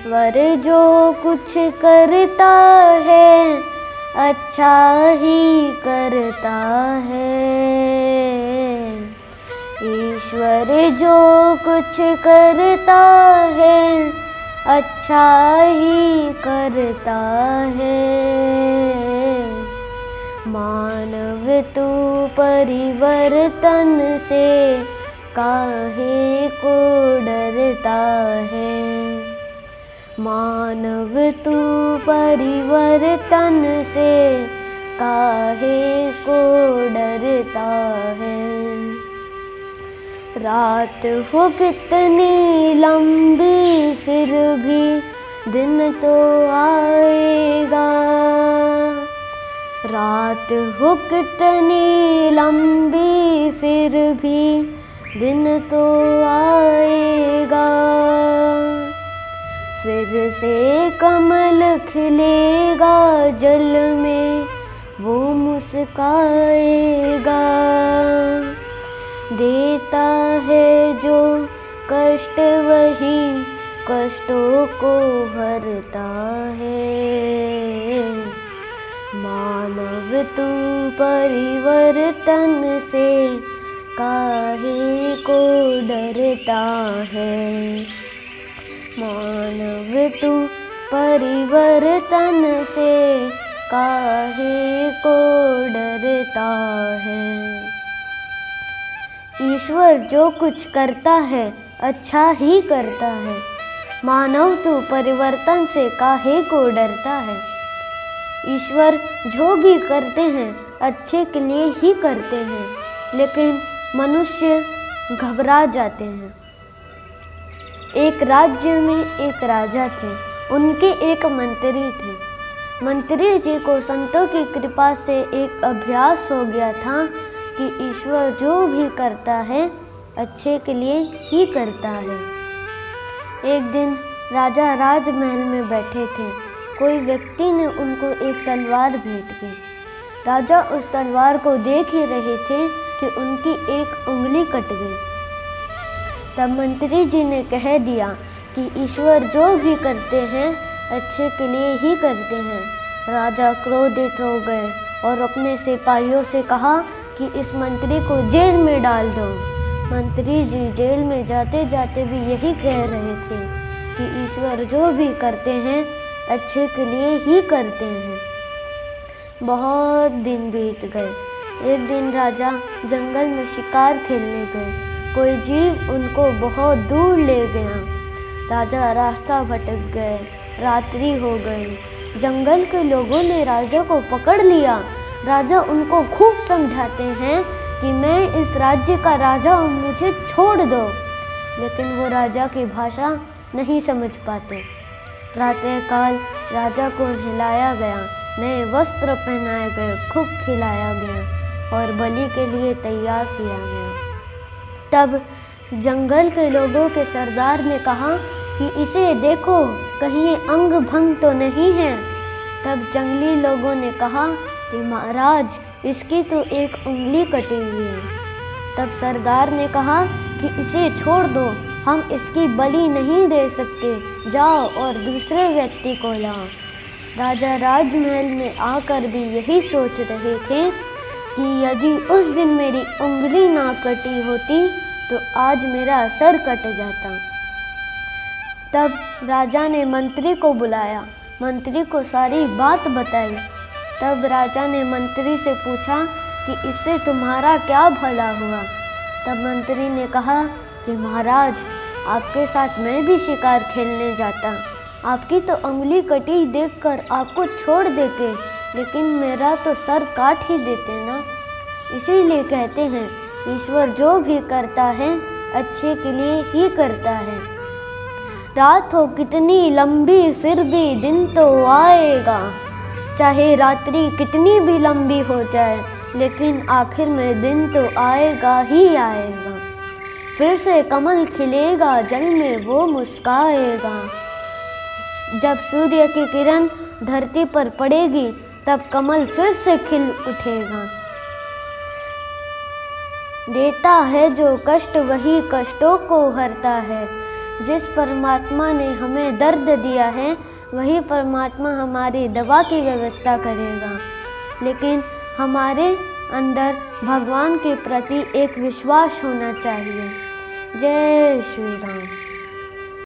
ईश्वर जो कुछ करता है अच्छा ही करता है। ईश्वर जो कुछ करता है अच्छा ही करता है। मानव तू परिवर्तन से काहे को डरता है। मानव तू परिवर्तन से काहे को डरता है। रात हो कितनी लंबी फिर भी दिन तो आएगा। रात हो कितनी लंबी फिर भी दिन तो आएगा। फिर से कमल खिलेगा जल में वो मुस्काएगा। देता है जो कष्ट वही कष्टों को हरता है। मानव तू परिवर्तन से काहे को डरता है। मानव तू परिवर्तन से काहे को डरता है। ईश्वर जो कुछ करता है अच्छा ही करता है। मानव तू परिवर्तन से काहे को डरता है। ईश्वर जो भी करते हैं अच्छे के लिए ही करते हैं, लेकिन मनुष्य घबरा जाते हैं। एक राज्य में एक राजा थे। उनके एक मंत्री थे। मंत्री जी को संतों की कृपा से एक अभ्यास हो गया था कि ईश्वर जो भी करता है अच्छे के लिए ही करता है। एक दिन राजा राजमहल में बैठे थे। कोई व्यक्ति ने उनको एक तलवार भेंट की। राजा उस तलवार को देख ही रहे थे कि उनकी एक उंगली कट गई। तब मंत्री जी ने कह दिया कि ईश्वर जो भी करते हैं अच्छे के लिए ही करते हैं। राजा क्रोधित हो गए और अपने सिपाहियों से कहा कि इस मंत्री को जेल में डाल दो। मंत्री जी जेल में जाते जाते भी यही कह रहे थे कि ईश्वर जो भी करते हैं अच्छे के लिए ही करते हैं। बहुत दिन बीत गए। एक दिन राजा जंगल में शिकार खेलने गए। कोई जीव उनको बहुत दूर ले गया। राजा रास्ता भटक गए। रात्रि हो गई। जंगल के लोगों ने राजा को पकड़ लिया। राजा उनको खूब समझाते हैं कि मैं इस राज्य का राजा हूँ, मुझे छोड़ दो, लेकिन वो राजा की भाषा नहीं समझ पाते। प्रातःकाल राजा को नहलाया गया, नए वस्त्र पहनाए गए, खूब खिलाया गया और बलि के लिए तैयार किया गया। तब जंगल के लोगों के सरदार ने कहा कि इसे देखो, कहीं ये अंग भंग तो नहीं है। तब जंगली लोगों ने कहा कि महाराज, इसकी तो एक उंगली कटी हुई है। तब सरदार ने कहा कि इसे छोड़ दो, हम इसकी बलि नहीं दे सकते, जाओ और दूसरे व्यक्ति को लाओ। राजा राजमहल में आकर भी यही सोच रहे थे कि यदि उस दिन मेरी उंगली ना कटी होती तो आज मेरा सर कट जाता। तब राजा ने मंत्री को बुलाया, मंत्री को सारी बात बताई। तब राजा ने मंत्री से पूछा कि इससे तुम्हारा क्या भला हुआ। तब मंत्री ने कहा कि महाराज, आपके साथ मैं भी शिकार खेलने जाता, आपकी तो उंगली कटी देखकर आपको छोड़ देते, लेकिन मेरा तो सर काट ही देते ना। इसीलिए कहते हैं ईश्वर जो भी करता है अच्छे के लिए ही करता है। रात हो कितनी लंबी फिर भी दिन तो आएगा। चाहे रात्रि कितनी भी लंबी हो जाए, लेकिन आखिर में दिन तो आएगा ही आएगा। फिर से कमल खिलेगा जल में वो मुस्काएगा। जब सूर्य की किरण धरती पर पड़ेगी तब कमल फिर से खिल उठेगा। देता है जो कष्ट वही कष्टों को हरता है। जिस परमात्मा ने हमें दर्द दिया है वही परमात्मा हमारी दवा की व्यवस्था करेगा। लेकिन हमारे अंदर भगवान के प्रति एक विश्वास होना चाहिए। जय श्री राम।